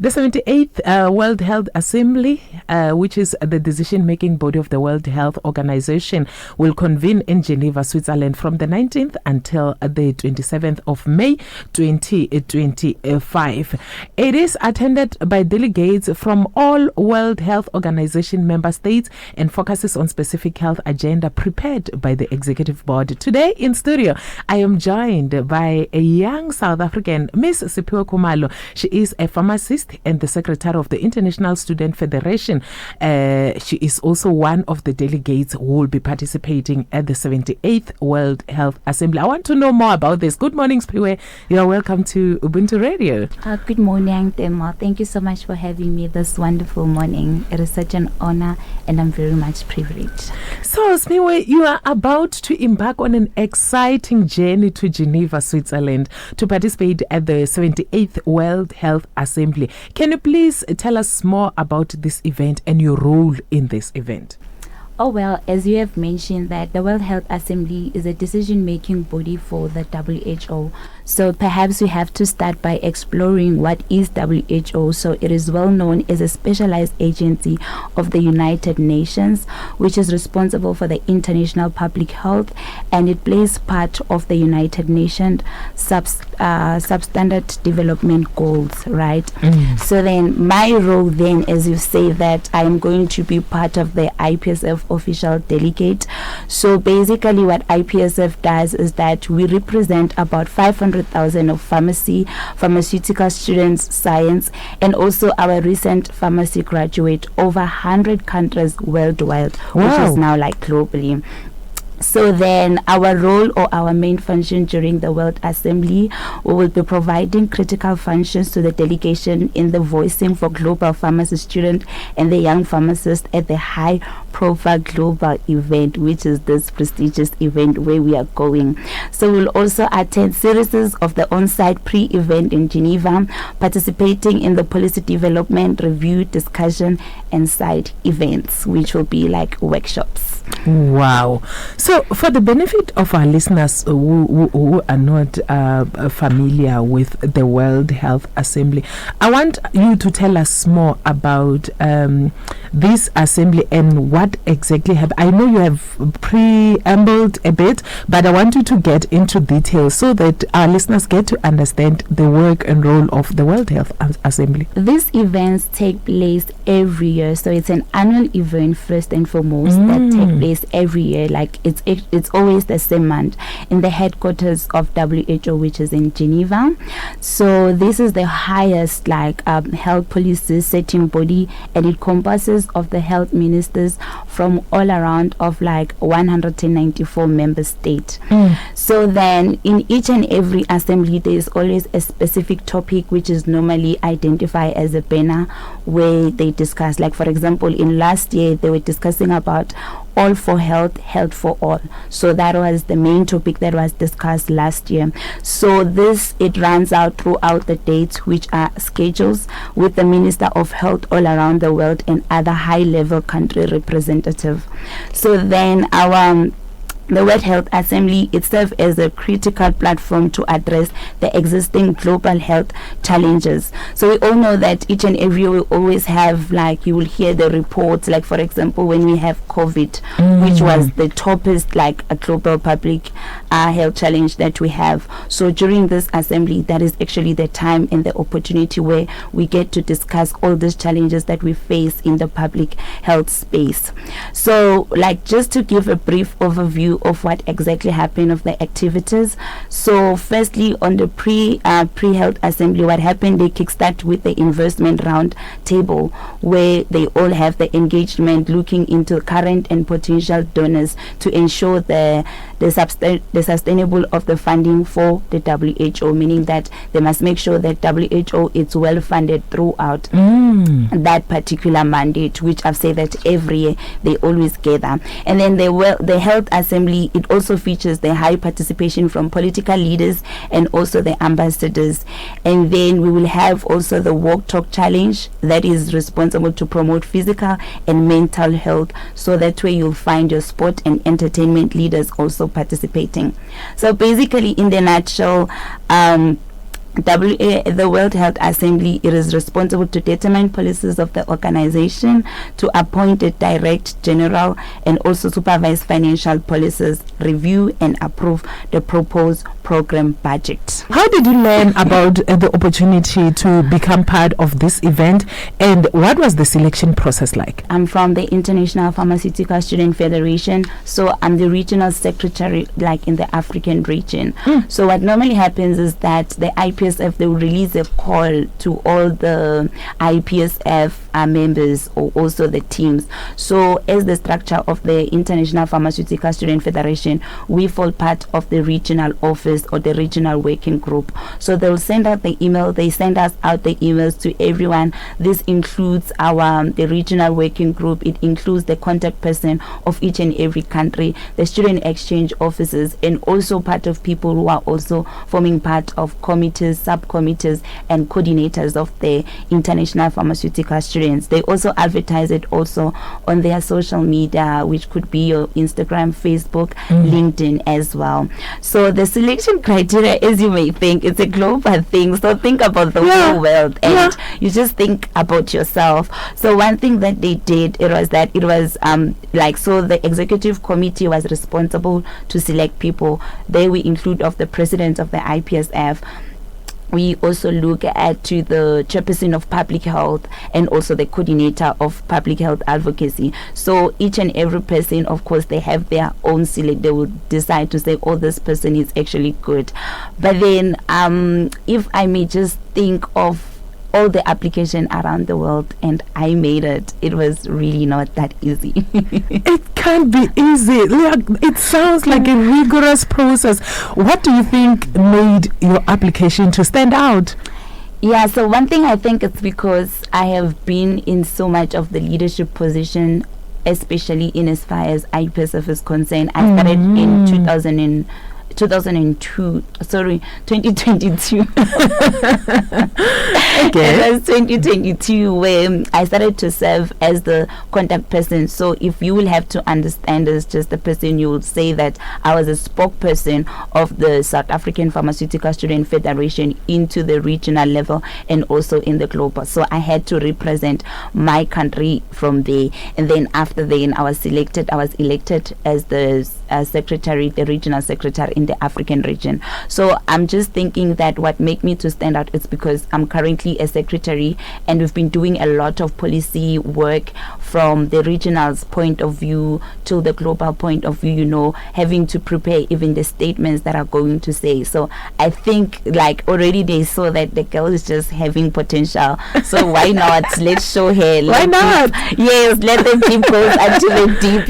The 78th World Health Assembly, which is the decision-making body of the World Health Organization, will convene in Geneva, Switzerland from the 19th until the 27th of May 2025. It is attended by delegates from all World Health Organization member states and focuses on specific health agenda prepared by the executive board. Today in studio, I am joined by a young South African, Miss Siphiwe Khumalo. She is a pharmacist and the secretary of the International Student Federation. She is also one of the delegates who will be participating at the 78th World Health Assembly. I want to know more about this. Good morning, Siphiwe. You are welcome to Ubuntu Radio. Good morning, Thelma. Thank you so much for having me this wonderful morning. It is such an honor and I'm very much privileged. So, Siphiwe, you are about to embark on an exciting journey to Geneva, Switzerland to participate at the 78th World Health Assembly. Can you please tell us more about this event and your role in this event? Oh, well, as you have mentioned, that the World Health Assembly is a decision-making body for the WHO. So perhaps we have to start by exploring what is WHO. So it is well known as a specialized agency of the United Nations, which is responsible for the international public health, and it plays part of the United Nations substandard development goals, right? So then my role then, as you say, that I am going to be part of the IPSF official delegate. So basically what IPSF does is that we represent about 500,000 of pharmaceutical students, science, and also our recent pharmacy graduate over 100 countries worldwide, which is now like globally. So then our role or our main function during the World Assembly, we will be providing critical functions to the delegation in the voicing for global pharmacy students and the young pharmacists at the high profile global event, which is this prestigious event where we are going. So we'll also attend series of the on-site pre-event in Geneva, participating in the policy development, review, discussion, and side events, which will be like workshops. Wow. So for the benefit of our listeners who are not familiar with the World Health Assembly, I want you to tell us more about this assembly and what exactly happened. I know you have preambled a bit, but I want you to get into details so that our listeners get to understand the work and role of the World Health Assembly. These events take place every year, so it's an annual event first and foremost that take place every year. Like it's always the same month in the headquarters of WHO, which is in Geneva. So this is the highest health policy setting body, and it comprises of the health ministers from all around of 194 member states. So then in each and every assembly there is always a specific topic which is normally identified as a banner where they discuss, like for example in last year they were discussing about all for health, health for all. So that was the main topic that was discussed last year. So it runs out throughout the dates, which are schedules with the Minister of Health all around the world and other high-level country representative. So then the World Health Assembly itself as a critical platform to address the existing global health challenges. So we all know that each and every year we always have, you will hear the reports, like for example when we have COVID, which was the toppest a global public health challenge that we have. So during this assembly, that is actually the time and the opportunity where we get to discuss all these challenges that we face in the public health space. So just to give a brief overview of what exactly happened of the activities. So firstly, on the pre-health assembly, what happened, they kickstart with the investment round table where they all have the engagement looking into current and potential donors to ensure the sustainable of the funding for the WHO, meaning that they must make sure that WHO is well funded throughout that particular mandate, which I've said that every year they always gather. And then the health assembly, it also features the high participation from political leaders and also the ambassadors. And then we will have also the walk talk challenge that is responsible to promote physical and mental health. So that way you'll find your sport and entertainment leaders also participating. So basically in the nutshell, The World Health Assembly, it is responsible to determine policies of the organization, to appoint a direct general, and also supervise financial policies, review and approve the proposed program budget. How did you learn about the opportunity to become part of this event, and what was the selection process like? I'm from the International Pharmaceutical Student Federation, so I'm the regional secretary, like in the African region. So what normally happens is that the IPSF, they will release a call to all the IPSF members, or also the teams. So as the structure of the International Pharmaceutical Student Federation, we fall part of the regional office or the regional working group. So they'll send out the email, they send us out the emails to everyone. This includes the regional working group, it includes the contact person of each and every country, the student exchange officers, and also part of people who are also forming part of committees, subcommittees, and coordinators of the international pharmaceutical students. They also advertise it also on their social media, which could be your Instagram, Facebook, LinkedIn as well. So the selection criteria, as you may think, it's a global thing. So think about the whole world, and you just think about yourself. So one thing that they did, it was so the executive committee was responsible to select people. There we include of the president of the IPSF. We also look at to the chairperson of public health and also the coordinator of public health advocacy. So each and every person, of course, they have their own select. They would decide to say, oh, this person is actually good. But then if I may just think of all the application around the world, and I made it. It was really not that easy. It can't be easy. It sounds like a rigorous process. What do you think made your application to stand out? Yeah, so one thing I think it's because I have been in so much of the leadership position, especially in as far as IPSF is concerned. I started in 2022. Okay. It was 2022 where I started to serve as the contact person. So if you will have to understand as just the person, you will say that I was a spokesperson of the South African Pharmaceutical Student Federation into the regional level and also in the global. So I had to represent my country from there. And then after then I was elected as the secretary, the regional secretary in the African region. So I'm just thinking that what made me to stand out is because I'm currently a secretary, and we've been doing a lot of policy work from the regional's point of view to the global point of view, having to prepare even the statements that are going to say. So I think like already they saw that the girl is just having potential. So why not? Let's show her. Why not? Yes, let the deep go until the deep,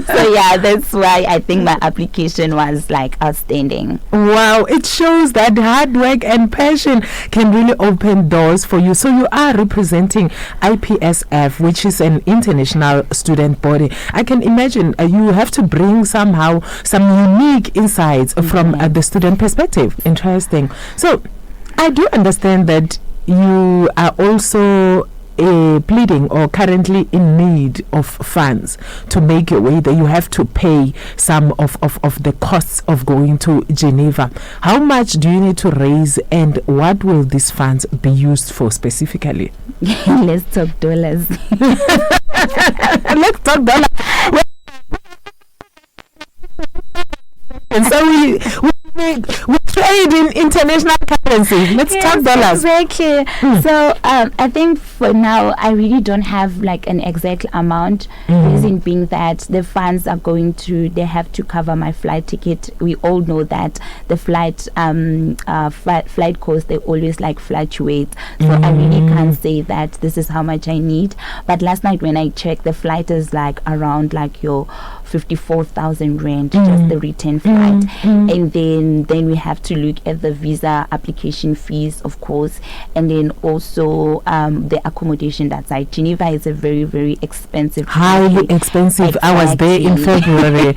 So yeah, that's why I think my application was like outstanding. Wow, it shows that hard work and passion can really open doors for you. So you are representing IPSF, which is an international student body. I can imagine you have to bring somehow some unique insights from the student perspective. Interesting. So I do understand that you are also pleading or currently in need of funds to make your way there. You have to pay some of the costs of going to Geneva. How much do you need to raise, and what will these funds be used for specifically? Let's talk dollars. Let's talk dollars. And so we trade in international currency. Let's talk dollars. Exactly. So I think for now I really don't have like an exact amount. Reason being that the funds are they have to cover my flight ticket. We all know that the flight costs, they always like fluctuate. So I really can't say that this is how much I need. But last night when I checked, the flight is like around like your 54,000 rand, just the return flight. And then we have to look at the visa application fees, of course, and then also the accommodation. That's like Geneva is a very, very expensive, highly expensive. Exactly. I was there in February.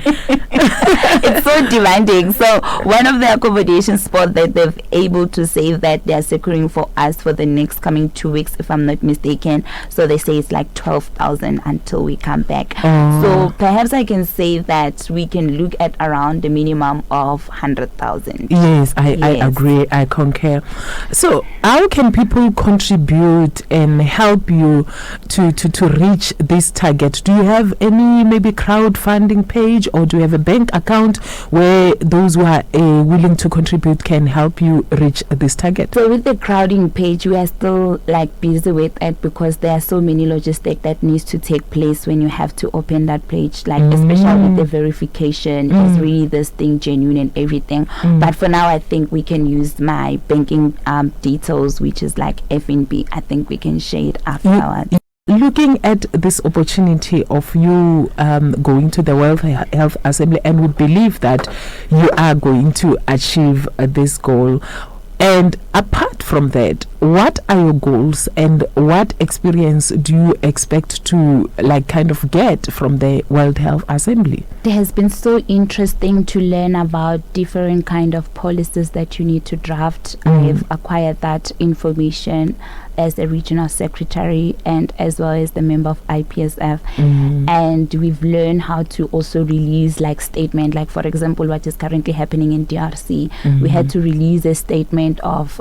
It's so demanding. So one of the accommodation spots that they've able to say that they are securing for us for the next coming 2 weeks, if I'm not mistaken. So they say it's like 12,000 until we come back. So perhaps I can say that we can look at around the minimum of 100,000. Yes, I agree. I concur. care. So how can people contribute and help you to reach this target? Do you have any maybe crowdfunding page, or do you have a bank account where those who are willing to contribute can help you reach this target? So with the crowding page, we are still like busy with it because there are so many logistics that needs to take place when you have to open that page, like especially with the verification. Is really this thing genuine and everything? But for now, I think we can use my banking details, which is like FNB. I think we can share it afterwards. Looking at this opportunity of you going to the World Health Assembly, and would believe that you are going to achieve this goal. And apart from that, what are your goals and what experience do you expect to like kind of get from the World Health Assembly? It has been so interesting to learn about different kind of policies that you need to draft. I've acquired that information as the regional secretary and as well as the member of IPSF, and we've learned how to also release like statement, like for example what is currently happening in DRC. We had to release a statement of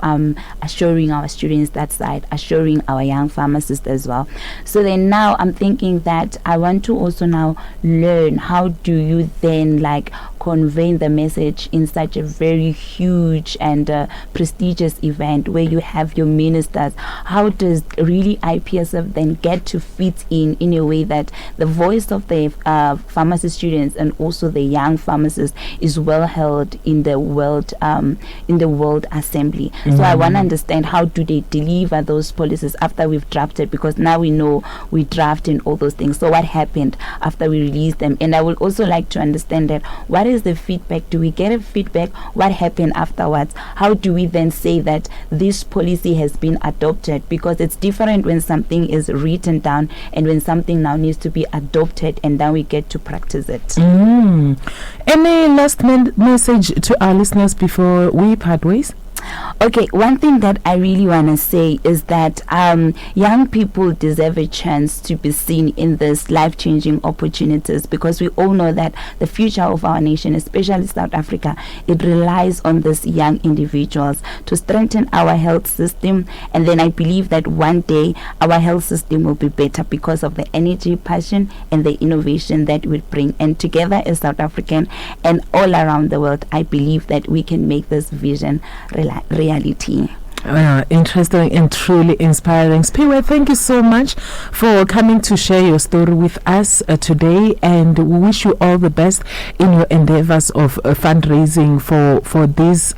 assuring our students that side, assuring our young pharmacists as well. So then now I'm thinking that I want to also now learn how do you then like convey the message in such a very huge and prestigious event where you have your ministers. How does really IPSF then get to fit in a way that the voice of the pharmacy students and also the young pharmacists is well held in the World Assembly? So I want to understand how do they deliver those policies after we've drafted, because now we know we draft and all those things. So what happened after we release them? And I would also like to understand that what is the feedback? Do we get a feedback? What happened afterwards? How do we then say that this policy has been adopted? Because it's different when something is written down and when something now needs to be adopted and then we get to practice it. Any last message to our listeners before we part ways? Okay, one thing that I really want to say is that young people deserve a chance to be seen in this life-changing opportunities, because we all know that the future of our nation, especially South Africa, it relies on these young individuals to strengthen our health system. And then I believe that one day our health system will be better because of the energy, passion and the innovation that we bring. And together as South African and all around the world, I believe that we can make this vision reality. Interesting and truly inspiring. Siphiwe, thank you so much for coming to share your story with us today, and we wish you all the best in your endeavors of fundraising for this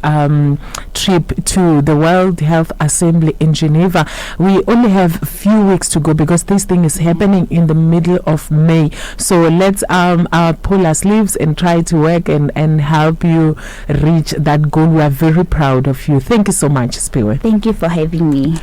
trip to the World Health Assembly in Geneva. We only have a few weeks to go because this thing is happening in the middle of May. So let's pull our sleeves and try to work and help you reach that goal. We are very proud of you. Thank you so much, Siphiwe. Thank you for having me.